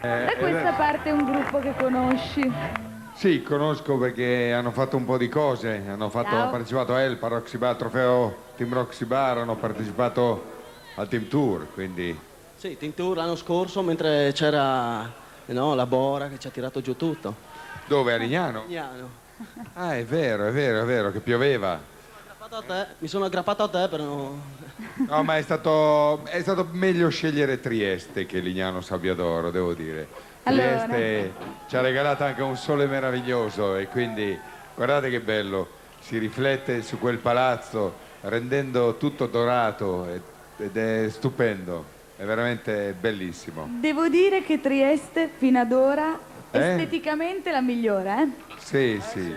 Da questa parte è un gruppo che conosci. Sì, conosco perché hanno fatto un po' di cose, hanno partecipato a El Roxy Bar, trofeo Team Roxy Bar, hanno partecipato al Team Tour, quindi... Sì, Team Tour l'anno scorso mentre c'era la Bora che ci ha tirato giù tutto. Dove? A Lignano? Lignano. Ah, è vero, che pioveva. Mi sono aggrappato a te per non... No, ma è stato meglio scegliere Trieste che Lignano Sabbiadoro, devo dire. Allora. Trieste ci ha regalato anche un sole meraviglioso e quindi guardate che bello, si riflette su quel palazzo rendendo tutto dorato ed è stupendo, è veramente bellissimo. Devo dire che Trieste fino ad ora esteticamente la migliore, eh? Sì. Sì.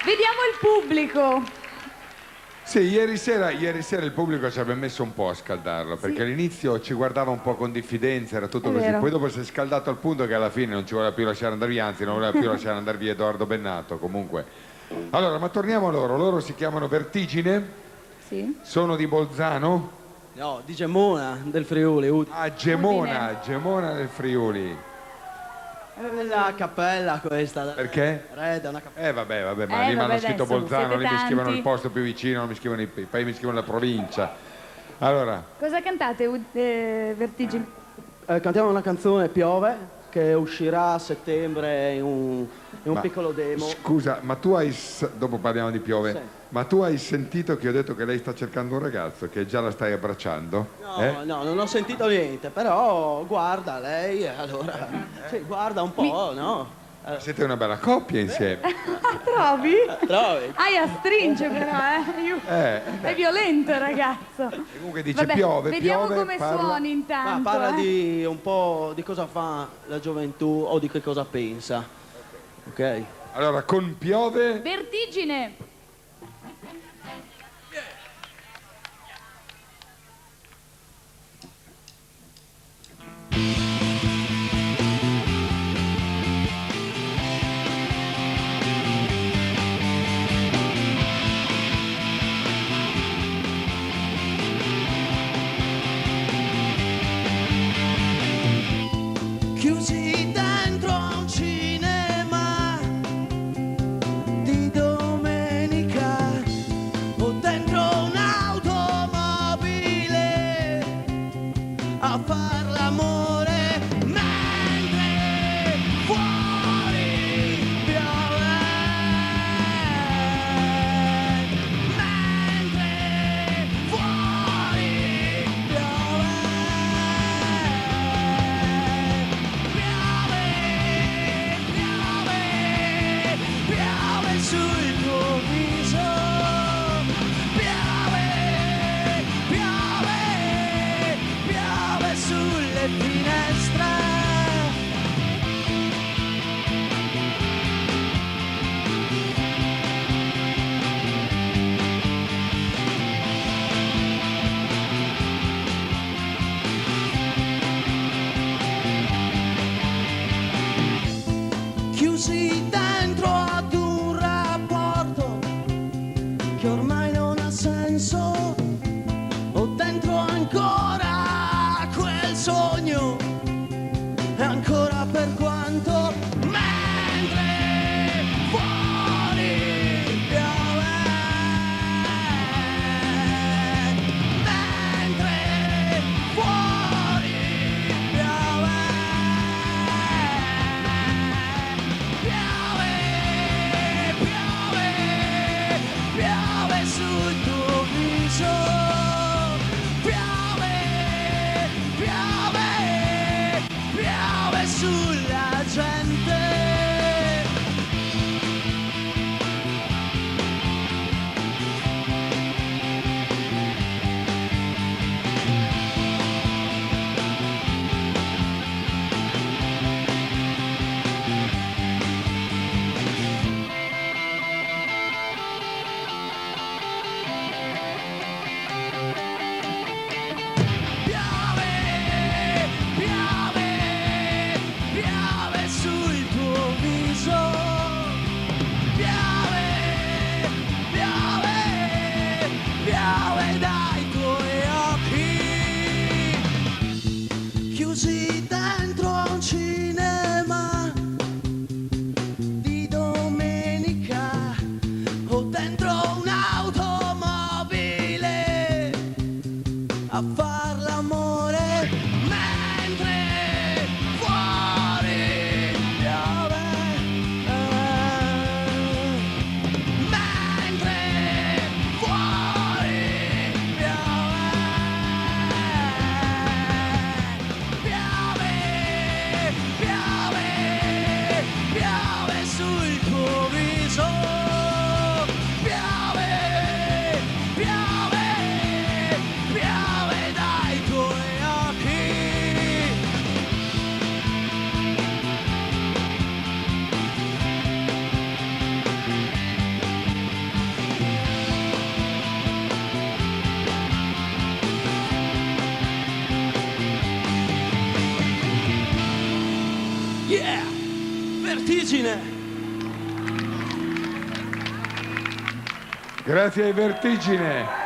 Vediamo il pubblico. Sì, ieri sera il pubblico ci aveva messo un po' a scaldarlo, perché all'inizio ci guardava un po' con diffidenza, era tutto così, poi dopo si è scaldato al punto che alla fine non ci voleva più lasciare andare via, anzi non voleva più lasciare andare via Edoardo Bennato, comunque. Allora, ma torniamo a loro si chiamano Vertigine, sono di Bolzano? No, di Gemona, del Friuli. Ah, Gemona del Friuli. La cappella questa. Perché? Reda, una cappella. Vabbè, ma lì mi hanno scritto Bolzano, lì mi scrivono il posto più vicino, non mi scrivono poi mi scrivono la provincia. Allora. Cosa cantate, Vertigine? Cantiamo una canzone, Piove, che uscirà a settembre in un piccolo demo. Scusa, ma tu dopo parliamo di Piove, Sì. ma tu hai sentito che ho detto che lei sta cercando un ragazzo, che già la stai abbracciando? No, non ho sentito niente, però guarda lei, allora, sì, guarda un po', no? Siete una bella coppia insieme. Trovi? Trovi? Aia, stringe però, È violento il ragazzo. Comunque dice piove, vediamo piove, come suoni intanto. Ma parla di un po' di cosa fa la gioventù o di che cosa pensa. Ok? Allora, con Piove... Vertigine. Chiusi dentro a un cinema di domenica o dentro un'automobile a far l'amore mentre fuori piove, mentre fuori piove. Piove sul tuo viso, piove sulle finestre. Chiusi dentro ad un rapporto che ormai non ha senso, o dentro ancora quel sogno, e ancora per quanto, mentre fuori piove, mentre fuori piove. Piove sul tuo viso, piove sulla gente. Piove chiusi dentro a un cinema di domenica o dentro un'automobile a far l'amore mentre fuori piove, mentre fuori piove, piove, piove, piove sul tuo viso, piove, piove, piove dai tuoi occhi. Yeah! Vertigine! Grazie ai Vertigine.